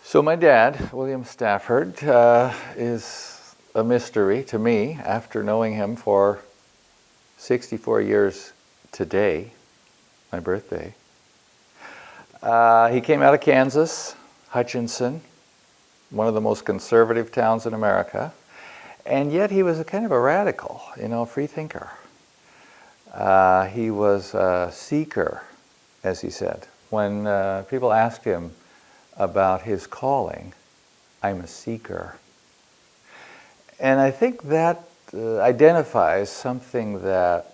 So my dad, William Stafford, is a mystery to me after knowing him for 64 years today, my birthday. He came out of Kansas, Hutchinson, one of the most conservative towns in America, and yet he was a kind of a radical, free thinker. He was a seeker, as he said. When people asked him about his calling, I'm a seeker. And I think that identifies something that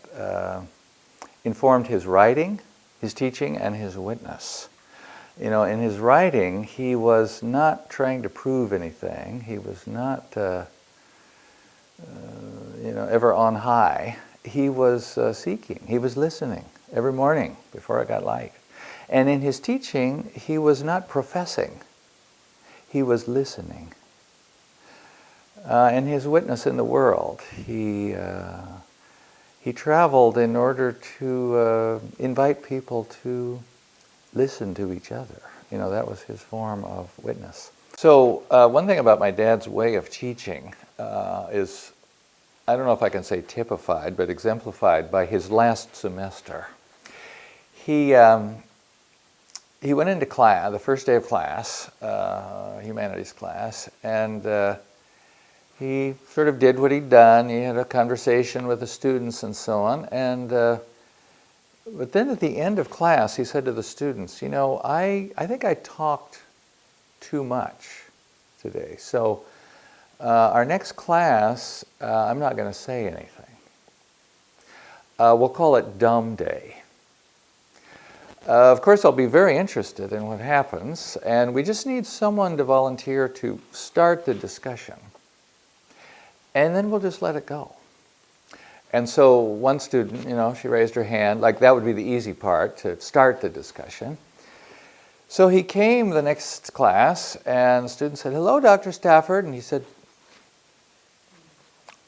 informed his writing, his teaching, and his witness. In his writing, he was not trying to prove anything. He was not, ever on high. He was seeking. He was listening every morning before it got light. And in his teaching, he was not professing. He was listening. In his witness in the world, he traveled in order to invite people to listen to each other. That was his form of witness. So one thing about my dad's way of teaching is, I don't know if I can say typified, but exemplified by his last semester. He went into class, the first day of class, humanities class, and he sort of did what he'd done. He had a conversation with the students and so on. But then at the end of class, he said to the students, I think I talked too much today. So our next class, I'm not going to say anything. We'll call it Dumb Day. Of course, I'll be very interested in what happens, and we just need someone to volunteer to start the discussion. And then we'll just let it go. And so one student, she raised her hand, like that would be the easy part, to start the discussion. So he came the next class, and the student said, "Hello, Dr. Stafford." And he said,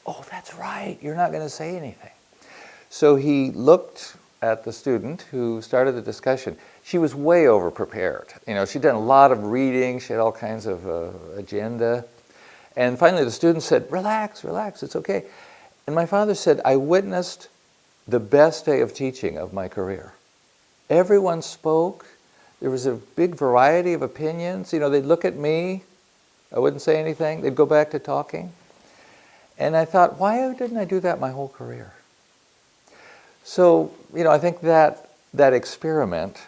"Oh, that's right, you're not going to say anything." So he looked at the student who started the discussion. She was way over prepared. She'd done a lot of reading, she had all kinds of agenda. And finally the student said, relax, it's okay. And my father said, I witnessed the best day of teaching of my career. Everyone spoke. There was a big variety of opinions. They'd look at me, I wouldn't say anything, they'd go back to talking. And I thought, why didn't I do that my whole career? So, I think that experiment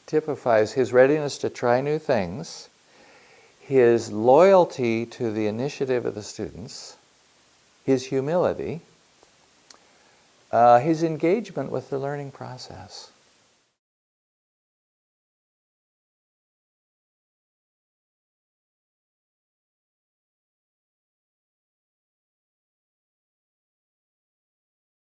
typifies his readiness to try new things, his loyalty to the initiative of the students, his humility, his engagement with the learning process.